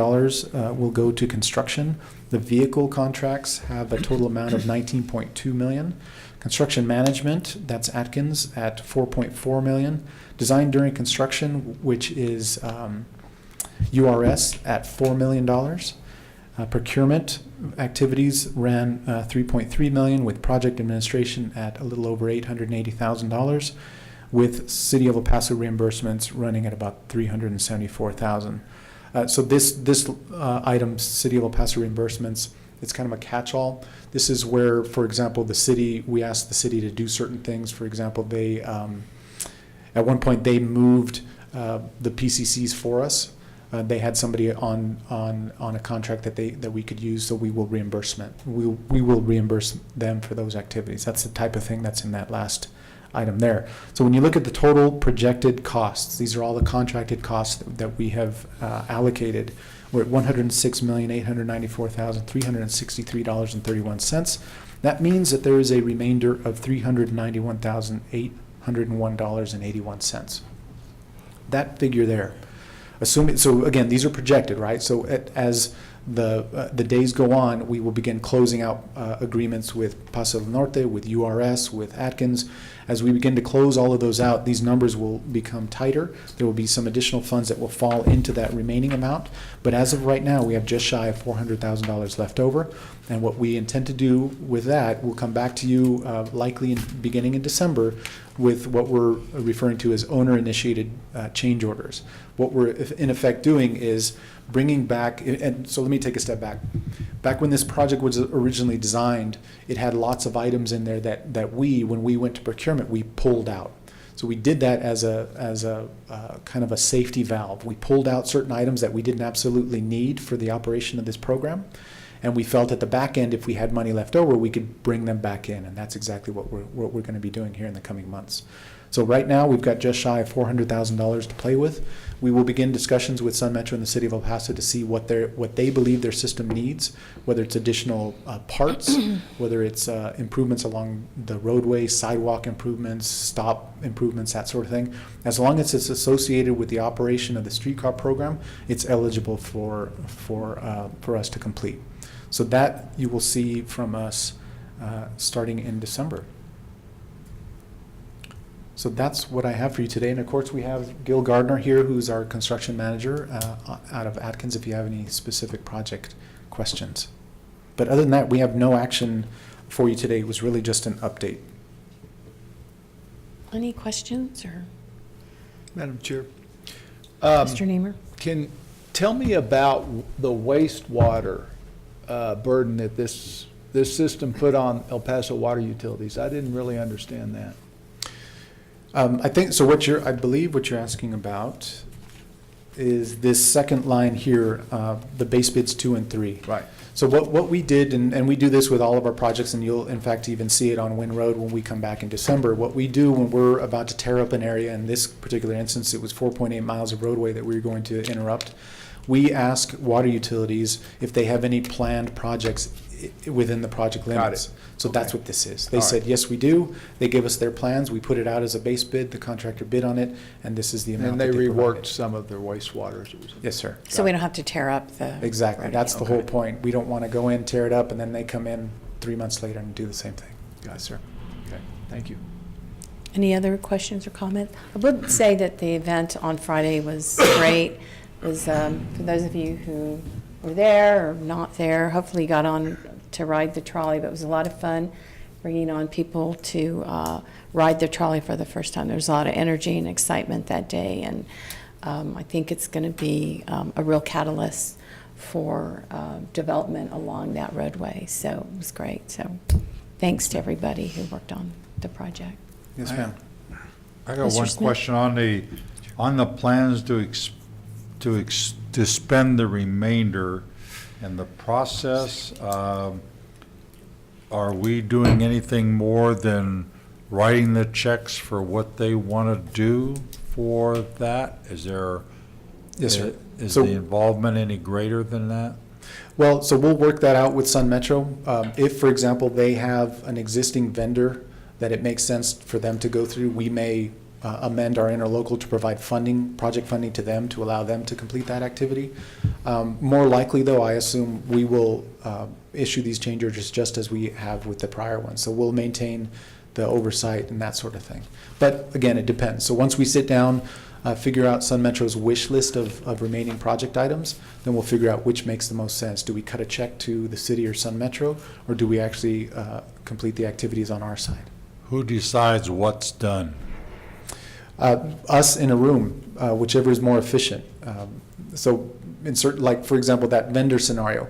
will go to construction. The vehicle contracts have a total amount of $19.2 million. Construction management, that's Atkins, at $4.4 million. Design during construction, which is URS, at $4 million. Procurement activities ran $3.3 million, with project administration at a little over $880,000, with City of El Paso reimbursements running at about $374,000. So this item, City of El Paso reimbursements, it's kind of a catch-all. This is where, for example, we asked the city to do certain things. For example, they at one point they moved the PCCs for us. They had somebody on a contract that we could use, so we will reimburse them for those activities. That's the type of thing that's in that last item there. So when you look at the total projected costs, these are all the contracted costs that we have allocated. We're at $106,894,363.31. That means that there is a remainder of $391,801.81. That figure there. Assuming, so again, these are projected, right? So as the days go on, we will begin closing out agreements with Paso del Norte, with URS, with Atkins. As we begin to close all of those out, these numbers will become tighter. There will be some additional funds that will fall into that remaining amount. But as of right now, we have just shy of $400,000 left over. And what we intend to do with that, we'll come back to you likely beginning in December with what we're referring to as owner-initiated change orders. What we're in effect doing is bringing back, and so let me take a step back. Back when this project was originally designed, it had lots of items in there that when we went to procurement, we pulled out. So we did that as a kind of a safety valve. We pulled out certain items that we didn't absolutely need for the operation of this program. And we felt at the back end, if we had money left over, we could bring them back in. And that's exactly what we're going to be doing here in the coming months. So right now, we've got just shy of $400,000 to play with. We will begin discussions with Sun Metro and the City of El Paso to see what they believe their system needs, whether it's additional parts, whether it's improvements along the roadway, sidewalk improvements, stop improvements, that sort of thing. As long as it's associated with the operation of the streetcar program, it's eligible for us to complete. So that you will see from us starting in December. So that's what I have for you today. And of course, we have Gil Gardner here, who's our construction manager out of Atkins, if you have any specific project questions. But other than that, we have no action for you today. It was really just an update. Any questions, or Madam Chair. Mr. Niemer? Tell me about the wastewater burden that this system put on El Paso Water Utilities. I didn't really understand that. I think, so I believe what you're asking about is this second line here, the base bids 2 and 3. Right. So what we did, and we do this with all of our projects, and you'll in fact even see it on Wynn Road when we come back in December. What we do when we're about to tear up an area, in this particular instance, it was 4.8 miles of roadway that we were going to interrupt. We ask water utilities if they have any planned projects within the project limits. Got it. So Okay. that's what this is. They All said, right. yes, we do. They gave us their plans. We put it out as a base bid. The contractor bid on it, and this is the amount And that they they reworked provided. some of their wastewaters. Yes, sir. So we don't have to tear up the. Exactly. road That's again. the whole point. We don't want to go in, tear it up, and then they come in 3 months later and do the same thing. Yes, sir. Okay, thank you. Any other questions or comments? I would say that the event on Friday was great. It was, for those of you who were there or not there, hopefully you got on to ride the trolley, but it was a lot of fun bringing on people to ride the trolley for the first time. There was a lot of energy and excitement that day, and I think it's going to be a real catalyst for development along that roadway. So it was great. So thanks to everybody who worked on the project. Yes, ma'am. I got Mr. one Smith? question on the plans to spend the remainder in the process. Are we doing anything more than writing the checks for what they want to do for that? Is there? Yes, sir. Is So- the involvement any greater than that? Well, so we'll work that out with Sun Metro. If, for example, they have an existing vendor that it makes sense for them to go through, we may amend our interlocal to provide funding, project funding to them to allow them to complete that activity. More likely, though, I assume we will issue these change orders just as we have with the prior ones. So we'll maintain the oversight and that sort of thing. But again, it depends. So once we sit down, figure out Sun Metro's wish list of remaining project items, then we'll figure out which makes the most sense. Do we cut a check to the city or Sun Metro, or do we actually complete the activities on our side? Who decides what's done? Us in a room, whichever is more efficient. So insert, like, for example, that vendor scenario.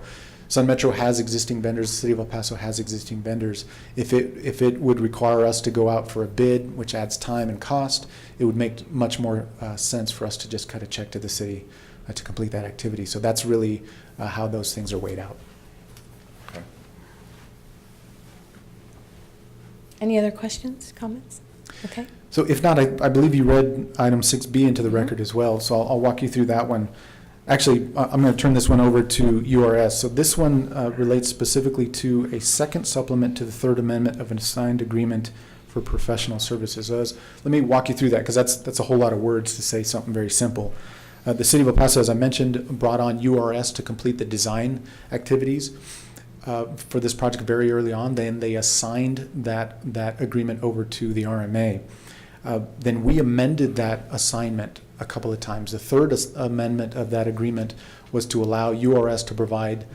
Sun Metro has existing vendors, the City of El Paso has existing vendors. If it would require us to go out for a bid, which adds time and cost, it would make much more sense for us to just cut a check to the city to complete that activity. So that's really how those things are weighed out. Any other questions, comments? Okay. So if not, I believe you read item 6B into the record as well, so I'll walk you through that one. Actually, I'm going to turn this one over to URS. So this one relates specifically to a second supplement to the Third Amendment of an assigned agreement for professional services. So let me walk you through that, because that's a whole lot of words to say something very simple. The City of El Paso, as I mentioned, brought on URS to complete the design activities for this project very early on. Then they assigned that agreement over to the RMA. Then we amended that assignment a couple of times. The third amendment of that agreement was to allow URS to provide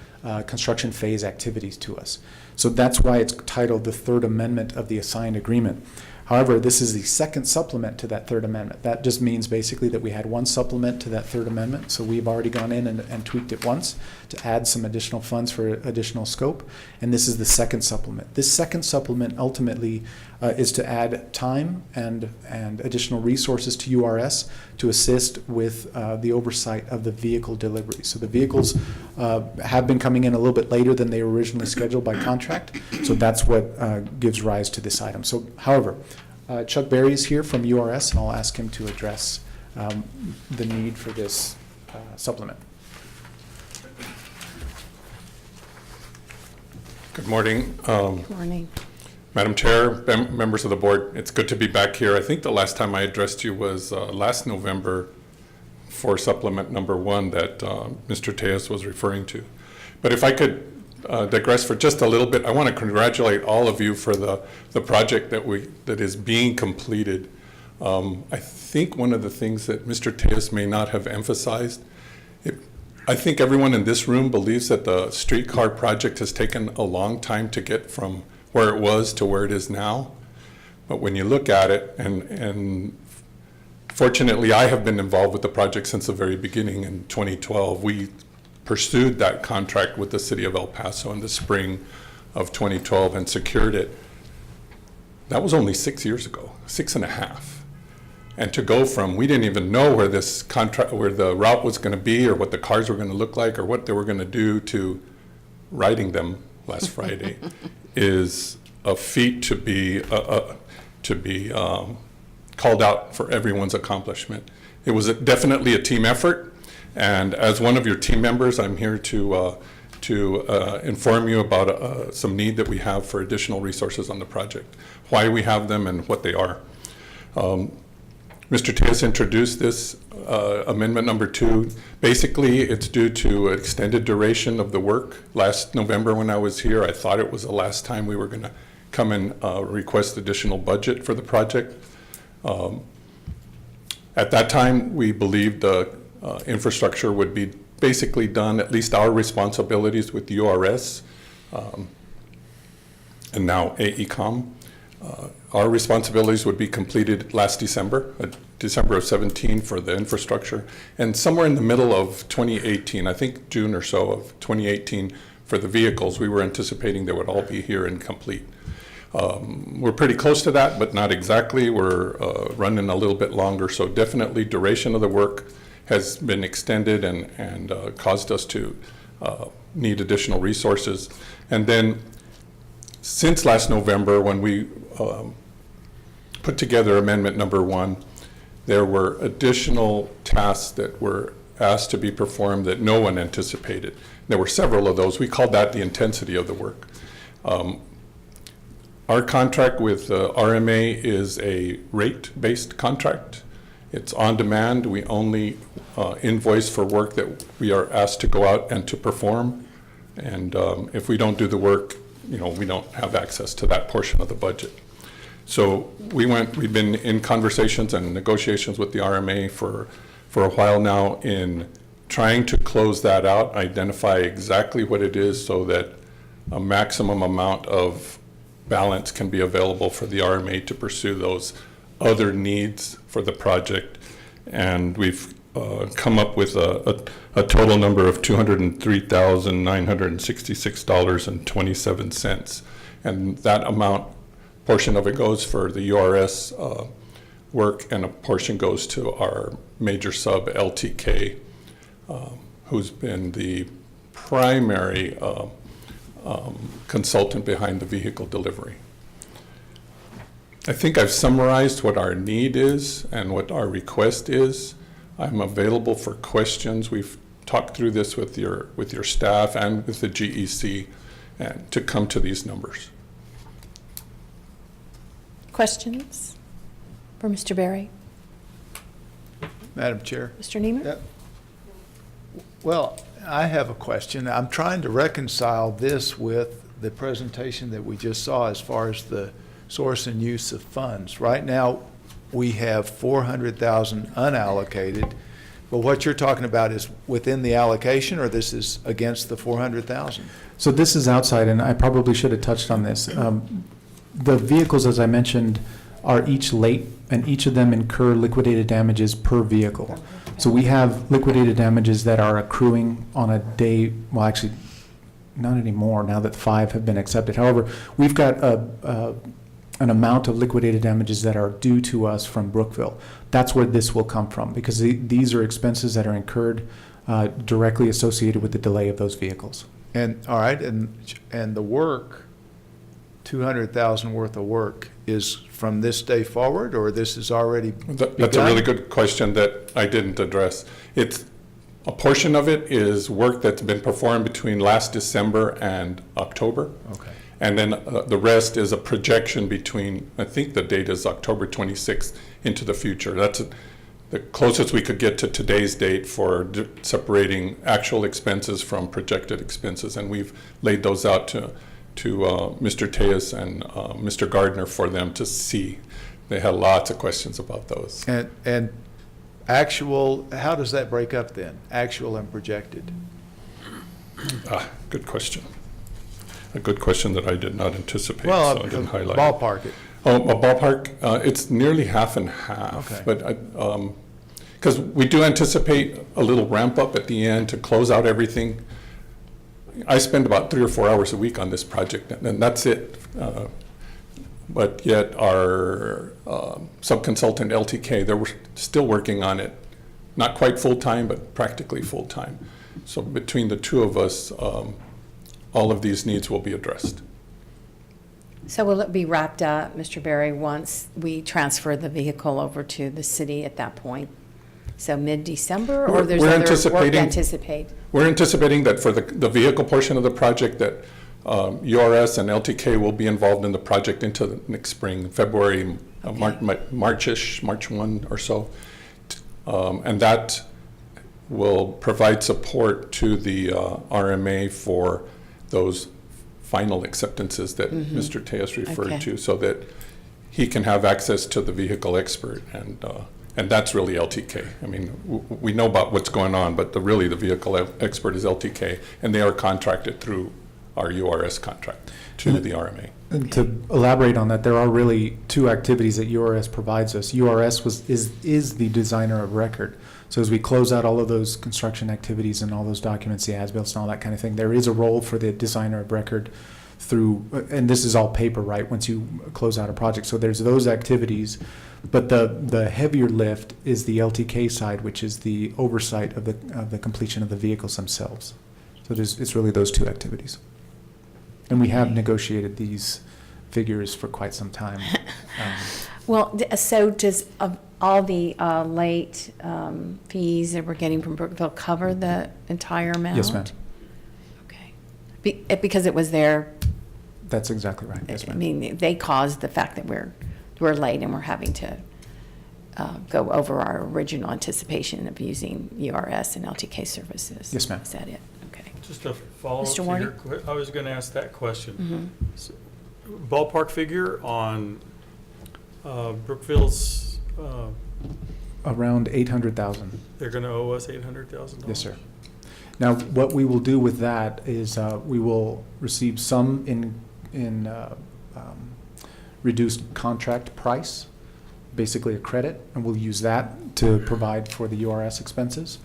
construction phase activities to us. So that's why it's titled the Third Amendment of the Assigned Agreement. However, this is the second supplement to that Third Amendment. That just means basically that we had one supplement to that Third Amendment, so we've already gone in and tweaked it once to add some additional funds for additional scope, and this is the second supplement. This second supplement ultimately is to add time and additional resources to URS to assist with the oversight of the vehicle delivery. So the vehicles have been coming in a little bit later than they were originally scheduled by contract, so that's what gives rise to this item. So, however, Chuck Berry is here from URS, and I'll ask him to address the need for this supplement. Good morning. Good morning. Madam Chair, members of the board, it's good to be back here. I think the last time I addressed you was last November for supplement number 1 that Mr. Tejas was referring to. But if I could digress for just a little bit, I want to congratulate all of you for the project that is being completed. I think one of the things that Mr. Tejas may not have emphasized, I think everyone in this room believes that the streetcar project has taken a long time to get from where it was to where it is now. But when you look at it, and fortunately I have been involved with the project since the very beginning in 2012. We pursued that contract with the city of El Paso in the spring of 2012 and secured it. That was only 6 years ago, 6.5. And to go from, we didn't even know where this contract, where the route was going to be or what the cars were going to look like or what they were going to do, to riding them last Friday is a feat to be called out for everyone's accomplishment. It was definitely a team effort, and as one of your team members, I'm here to inform you about some need that we have for additional resources on the project, why we have them, and what they are. Mr. Tejas introduced this amendment number 2. Basically, it's due to extended duration of the work. Last November when I was here, I thought it was the last time we were going to come and request additional budget for the project. At that time, we believed the infrastructure would be basically done, at least our responsibilities with URS, and now AECOM. Our responsibilities would be completed last December, December of 17 for the infrastructure, and somewhere in the middle of 2018, I think June or so of 2018, for the vehicles, we were anticipating they would all be here and complete. We're pretty close to that, but not exactly. We're running a little bit longer, so definitely duration of the work has been extended and caused us to need additional resources. And then since last November, when we put together amendment number 1, there were additional tasks that were asked to be performed that no one anticipated. There were several of those. We called that the intensity of the work. Our contract with RMA is a rate-based contract. It's on demand. We only invoice for work that we are asked to go out and to perform. And if we don't do the work, we don't have access to that portion of the budget. So we've been in conversations and negotiations with the RMA for a while now in trying to close that out, identify exactly what it is so that a maximum amount of balance can be available for the RMA to pursue those other needs for the project. And we've come up with a total number of $203,966.27. And that amount, portion of it goes for the URS work, and a portion goes to our major sub LTK, who's been the primary consultant behind the vehicle delivery. I think I've summarized what our need is and what our request is. I'm available for questions. We've talked through this with your staff and with the GEC and to come to these numbers. Questions for Mr. Berry? Madam Chair. Mr. Niemer? Well, I have a question. I'm trying to reconcile this with the presentation that we just saw as far as the source and use of funds. Right now, we have 400,000 unallocated, but what you're talking about is within the allocation, or this is against the 400,000? So this is outside, and I probably should have touched on this. The vehicles, as I mentioned, are each late, and each of them incur liquidated damages per vehicle. So we have liquidated damages that are accruing on a day, well, actually, not anymore, now that 5 have been accepted. However, we've got an amount of liquidated damages that are due to us from Brookville. That's where this will come from, because these are expenses that are incurred directly associated with the delay of those vehicles. And, all right, and the work, 200,000 worth of work, is from this day forward, or this is already That's a really good question that I didn't address. It's, a portion of it is work that's been performed between last December and October. Okay. And then the rest is a projection between, I think the date is October 26th into the future. That's the closest we could get to today's date for separating actual expenses from projected expenses. And we've laid those out to Mr. Tejas and Mr. Gardner for them to see. They had lots of questions about those. And actual, how does that break up then? Actual and projected? Good question. A good question that I did not anticipate, Well, so I didn't highlight it. ballpark it. Oh, a ballpark, it's nearly half and half. Okay. But, because we do anticipate a little ramp up at the end to close out everything. I spend about 3 or 4 hours a week on this project, and that's it. But yet our subconsultant LTK, they're still working on it. Not quite full-time, but practically full-time. So between the two of us, all of these needs will be addressed. So will it be wrapped up, Mr. Berry, once we transfer the vehicle over to the city at that point? So mid-December, or there's We're other work to anticipating- anticipate? We're anticipating that for the vehicle portion of the project, that URS and LTK will be involved in the project into the next spring, February, March 1 or so. And that will provide support to the RMA for those final acceptances that Mr. Tejas referred to, so that he can have access to the vehicle expert, and that's really LTK. I mean, we know about what's going on, but really the vehicle expert is LTK, and they are contracted through our URS contract to the RMA. And to elaborate on that, there are really two activities that URS provides us. URS is the designer of record. So as we close out all of those construction activities and all those documents, the as-built and all that kind of thing, there is a role for the designer of record through, and this is all paper, right, once you close out a project. So there's those activities, but the heavier lift is the LTK side, which is the oversight of the completion of the vehicles themselves. So it's really those two activities. And we have negotiated these figures for quite some time. Well, so does all the late fees that we're getting from Brookville cover the entire amount? Yes, ma'am. Okay. Because it was their, That's exactly right. Yes, I ma'am. mean, they caused the fact that we're late and we're having to go over our original anticipation of using URS and LTK services. Yes, ma'am. Is that it? Okay. Just a follow-up Mr. to Warney? your I was going to ask that question. Mm-hmm. So, ballpark figure on Brookfield's, Around 800,000. they're going to owe us $800,000? Yes, sir. Now, what we will do with that is we will receive some in reduced contract price, basically a credit, and we'll use that to provide for the URS expenses.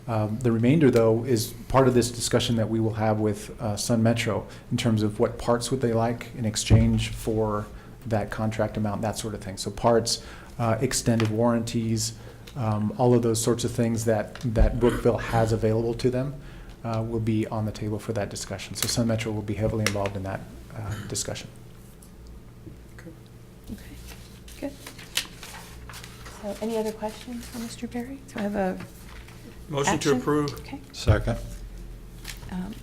The remainder, though, is part of this discussion that we will have with Sun Metro in terms of what parts would they like in exchange for that contract amount, that sort of thing. So parts, extended warranties, all of those sorts of things that Brookville has available to them will be on the table for that discussion. So Sun Metro will be heavily involved in that discussion. Okay, good. So any other questions for Mr. Berry? So I have a Motion to action? approve. Okay. Second.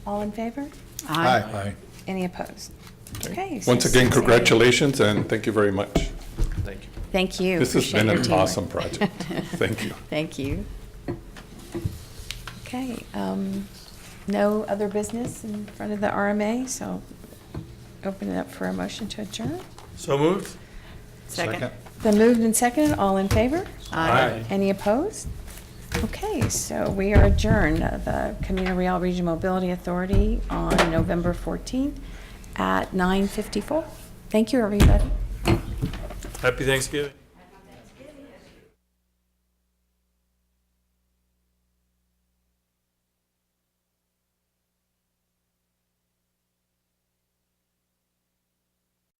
All in favor? Aye. Any opposed? Okay. so Once again, 6-0. congratulations, and thank you very much. Thank you. Thank you. This has Appreciate been your an teamwork. awesome project. Thank you. Thank you. Okay, no other business in front of the RMA, so open it up for a motion to adjourn. So moved? Second. Been moved and seconded, all in favor? Aye. Any opposed? Okay, so we are adjourned, the Camino Real Regional Mobility Authority on November 14th at 9:54. Thank you, everybody. Happy Thanksgiving.